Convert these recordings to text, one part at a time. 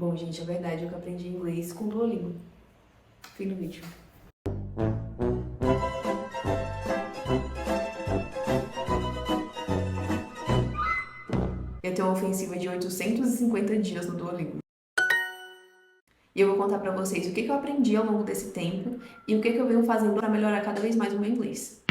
Bom, gente, a verdade é que eu aprendi inglês com Duolingo. Fim do vídeo. Eu tenho uma ofensiva de 850 dias no Duolingo. E eu vou contar pra vocês o que eu aprendi ao longo desse tempo e o que eu venho fazendo para melhorar cada vez mais o meu inglês.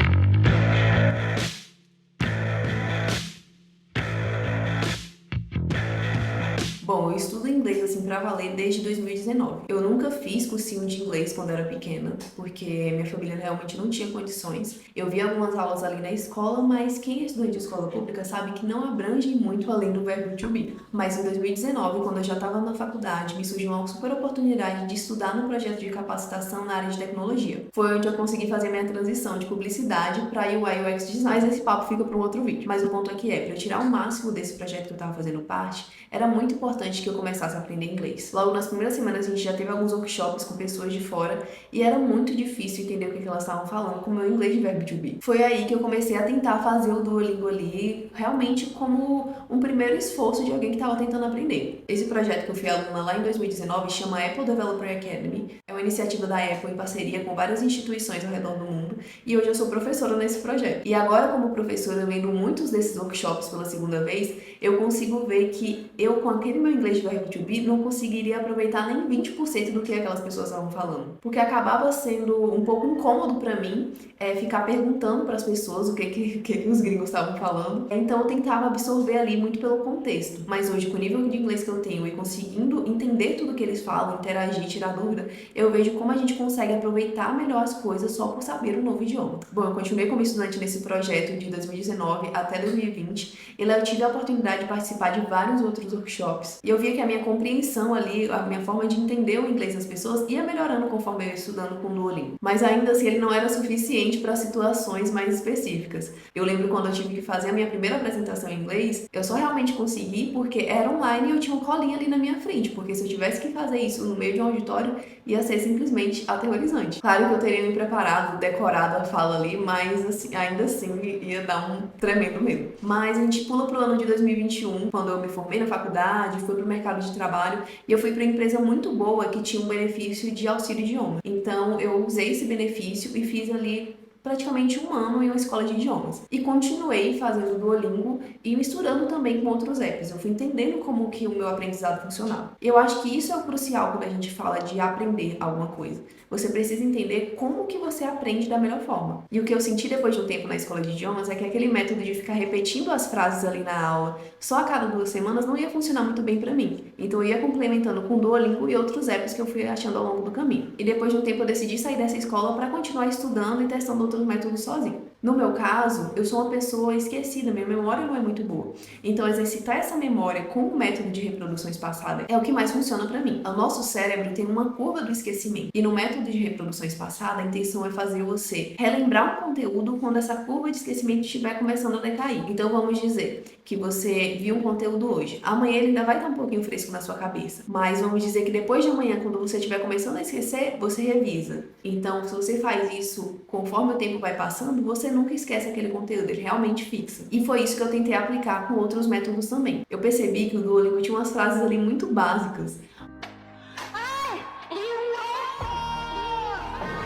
Bom, eu estudo inglês assim pra valer desde 2019. Eu nunca fiz cursinho de inglês quando eu era pequena, porque minha família realmente não tinha condições. Eu vi algumas aulas ali na escola, mas quem é estudante de escola pública sabe que não abrange muito além do verbo to be. Mas em 2019, quando eu já estava na faculdade, me surgiu uma super oportunidade de estudar no projeto de capacitação na área de tecnologia. Foi onde eu consegui fazer minha transição de publicidade para UI UX design. Mas esse papo fica para um outro vídeo. Mas o ponto aqui é, para eu tirar o máximo desse projeto que eu estava fazendo parte, era muito importante que eu começasse a aprender inglês. Logo nas primeiras semanas a gente já teve alguns workshops com pessoas de fora e era muito difícil entender o que elas estavam falando com o meu inglês de verbo to be. Foi aí que eu comecei a tentar fazer o Duolingo ali realmente como um primeiro esforço de alguém que estava tentando aprender. Esse projeto que eu fui aluna lá em 2019 chama Apple Developer Academy. É uma iniciativa da Apple em parceria com várias instituições ao redor do mundo e hoje eu sou professora nesse projeto. E agora, como professora, vendo muitos desses workshops pela segunda vez, eu consigo ver que eu, com aquele meu inglês de verbo to be, não conseguiria aproveitar nem 20% do que aquelas pessoas estavam falando. Porque acabava sendo um pouco incômodo pra mim ficar perguntando para as pessoas o que os gringos estavam falando. Então eu tentava absorver ali muito pelo contexto. Mas hoje, com o nível de inglês que eu tenho e conseguindo entender tudo que eles falam, interagir, tirar dúvida, eu vejo como a gente consegue aproveitar melhor as coisas só por saber o novo idioma. Bom, eu continuei como estudante nesse projeto de 2019 até 2020 e lá eu tive a oportunidade de participar de vários outros workshops. E eu via que a minha compreensão ali, a minha forma de entender o inglês das pessoas ia melhorando conforme eu ia estudando com o Duolingo. Mas ainda assim ele não era suficiente para situações mais específicas. Eu lembro quando eu tive que fazer a minha primeira apresentação em inglês, eu só realmente consegui porque era online e eu tinha um colinho ali na minha frente, porque se eu tivesse que fazer isso no meio de um auditório, ia ser simplesmente aterrorizante. Claro que eu teria me preparado, decorado a fala ali, mas assim, ainda assim ia dar um tremendo medo. Mas a gente pula pro ano de 2021, quando eu me formei na faculdade, fui pro mercado de trabalho e eu fui para uma empresa muito boa que tinha um benefício de auxílio idioma. Então eu usei esse benefício e fiz ali praticamente um ano em uma escola de idiomas. E continuei fazendo Duolingo e misturando também com outros apps. Eu fui entendendo como que o meu aprendizado funcionava. Eu acho que isso é o crucial quando a gente fala de aprender alguma coisa. Você precisa entender como que você aprende da melhor forma. E o que eu senti depois de um tempo na escola de idiomas é que aquele método de ficar repetindo as frases ali na aula só a cada 2 semanas não ia funcionar muito bem pra mim. Então eu ia complementando com Duolingo e outros apps que eu fui achando ao longo do caminho. E depois de um tempo eu decidi sair dessa escola para continuar estudando e testando outros métodos sozinho. No meu caso, eu sou uma pessoa esquecida, minha memória não é muito boa. Então exercitar essa memória com o método de reprodução espaçada é o que mais funciona pra mim. O nosso cérebro tem uma curva do esquecimento. E no método de reprodução espaçada, a intenção é fazer você relembrar um conteúdo quando essa curva de esquecimento estiver começando a decair. Então vamos dizer que você viu um conteúdo hoje. Amanhã ele ainda vai estar um pouquinho fresco na sua cabeça. Mas vamos dizer que depois de amanhã, quando você estiver começando a esquecer, você revisa. Então, se você faz isso conforme o tempo vai passando, você nunca esquece aquele conteúdo, ele realmente fixa. E foi isso que eu tentei aplicar com outros métodos também. Eu percebi que o Duolingo tinha umas frases ali muito básicas,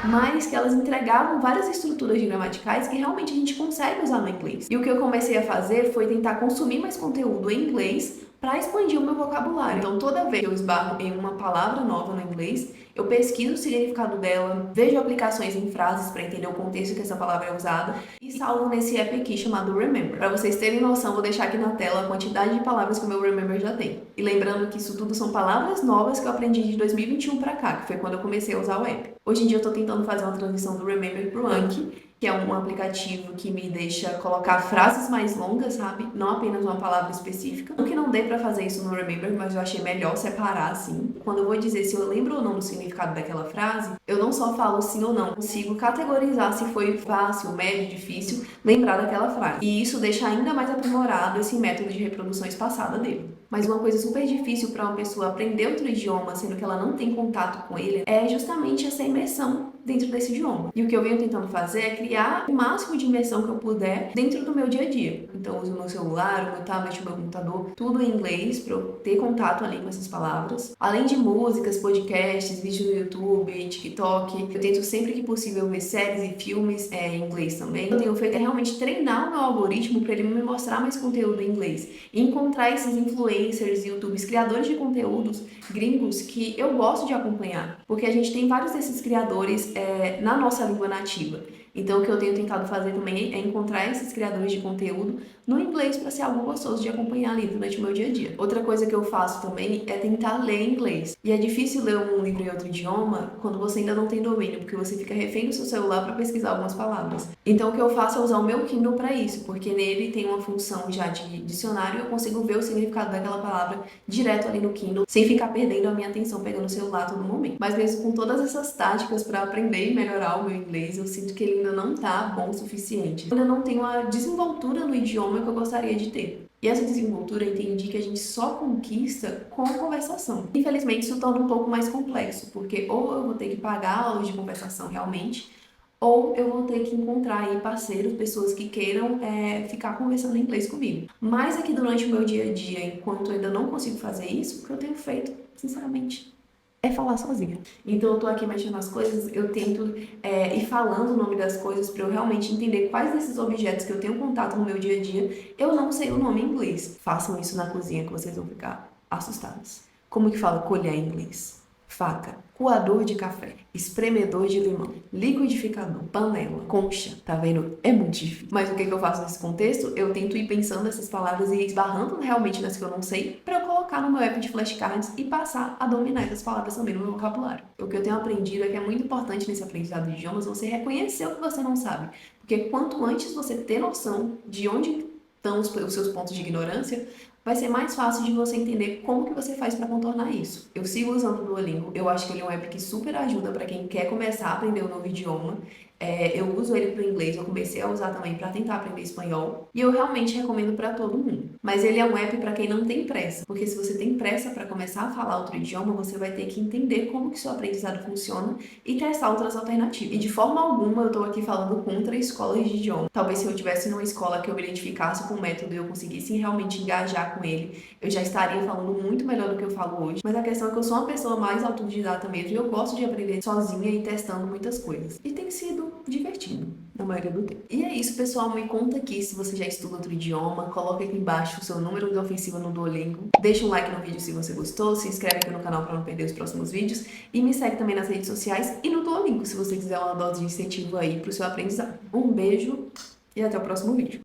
mas que elas entregavam várias estruturas gramaticais que realmente a gente consegue usar no inglês. E o que eu comecei a fazer foi tentar consumir mais conteúdo em inglês para expandir o meu vocabulário. Então, toda vez que eu esbarro em uma palavra nova no inglês, eu pesquiso o significado dela, vejo aplicações em frases para entender o contexto que essa palavra é usada e salvo nesse app aqui chamado Remember. Para vocês terem noção, vou deixar aqui na tela a quantidade de palavras que o meu Remember já tem. E lembrando que isso tudo são palavras novas que eu aprendi de 2021 para cá, que foi quando eu comecei a usar o app. Hoje em dia eu tô tentando fazer uma transição do Remember pro Anki, que é um aplicativo que me deixa colocar frases mais longas, sabe? Não apenas uma palavra específica. Não que não dê pra fazer isso no Remember, mas eu achei melhor separar, assim. Quando eu vou dizer se eu lembro ou não do significado daquela frase, eu não só falo sim ou não, consigo categorizar se foi fácil, médio, difícil, lembrar daquela frase. E isso deixa ainda mais aprimorado esse método de reprodução espaçada dele. Mas uma coisa super difícil para uma pessoa aprender outro idioma, sendo que ela não tem contato com ele, é justamente essa imersão dentro desse idioma. E o que eu venho tentando fazer é criar o máximo de imersão que eu puder dentro do meu dia a dia. Então eu uso o meu celular, o meu tablet, o meu computador, tudo em inglês para eu ter contato ali com essas palavras. Além de músicas, podcasts, vídeos no YouTube, TikTok, eu tento sempre que possível ver séries e filmes em inglês também. Eu tenho feito é realmente treinar o meu algoritmo para ele me mostrar mais conteúdo em inglês e encontrar esses influencers, YouTubers, criadores de conteúdos gringos que eu gosto de acompanhar, porque a gente tem vários desses criadores na nossa língua nativa. Então, o que eu tenho tentado fazer também é encontrar esses criadores de conteúdo no inglês para ser algo gostoso de acompanhar ali durante o meu dia a dia. Outra coisa que eu faço também é tentar ler inglês. E é difícil ler um livro em outro idioma quando você ainda não tem domínio, porque você fica refém do seu celular para pesquisar algumas palavras. Então, o que eu faço é usar o meu Kindle para isso, porque nele tem uma função já de dicionário e eu consigo ver o significado daquela palavra direto ali no Kindle, sem ficar perdendo a minha atenção pegando o celular a todo momento. Mas mesmo com todas essas táticas para aprender e melhorar o meu inglês, eu sinto que ele ainda não tá bom o suficiente. Eu ainda não tenho a desenvoltura no idioma que eu gostaria de ter. E essa desenvoltura eu entendi que a gente só conquista com a conversação. Infelizmente, isso torna um pouco mais complexo, porque ou eu vou ter que pagar aulas de conversação realmente, ou eu vou ter que encontrar aí parceiros, pessoas que queiram ficar conversando em inglês comigo. Mas aqui durante o meu dia a dia, enquanto eu ainda não consigo fazer isso, o que eu tenho feito, sinceramente, é falar sozinha. Então eu tô aqui mexendo nas coisas, eu tento ir falando o nome das coisas para eu realmente entender quais desses objetos que eu tenho contato no meu dia a dia, eu não sei o nome em inglês. Façam isso na cozinha que vocês vão ficar assustados. Como que fala colher em inglês? Faca, coador de café, espremedor de limão, liquidificador, panela, concha, tá vendo? É muito difícil. Mas o que eu faço nesse contexto? Eu tento ir pensando essas palavras e ir esbarrando realmente nas que eu não sei para eu colocar no meu app de flashcards e passar a dominar essas palavras também no meu vocabulário. O que eu tenho aprendido é que é muito importante nesse aprendizado de idiomas você reconhecer o que você não sabe. Porque quanto antes você ter noção de onde estão os seus pontos de ignorância, vai ser mais fácil de você entender como que você faz para contornar isso. Eu sigo usando o Duolingo, eu acho que ele é um app que super ajuda para quem quer começar a aprender um novo idioma. Eu uso ele para o inglês, eu comecei a usar também para tentar aprender espanhol e eu realmente recomendo para todo mundo. Mas ele é um app para quem não tem pressa, porque se você tem pressa para começar a falar outro idioma, você vai ter que entender como que seu aprendizado funciona e testar outras alternativas. E de forma alguma eu estou aqui falando contra escolas de idioma. Talvez se eu tivesse numa escola que eu me identificasse com o método e eu conseguisse realmente engajar com ele, eu já estaria falando muito melhor do que eu falo hoje. Mas a questão é que eu sou uma pessoa mais autodidata mesmo e eu gosto de aprender sozinha e testando muitas coisas. E tem sido divertido na maioria do tempo. E é isso, pessoal. Me conta aqui se você já estuda outro idioma. Coloca aqui embaixo o seu número de ofensiva no Duolingo. Deixa um like no vídeo se você gostou. Se inscreve aqui no canal para não perder os próximos vídeos. E me segue também nas redes sociais e no Duolingo se você quiser uma dose de incentivo aí para o seu aprendizado. Um beijo e até o próximo vídeo.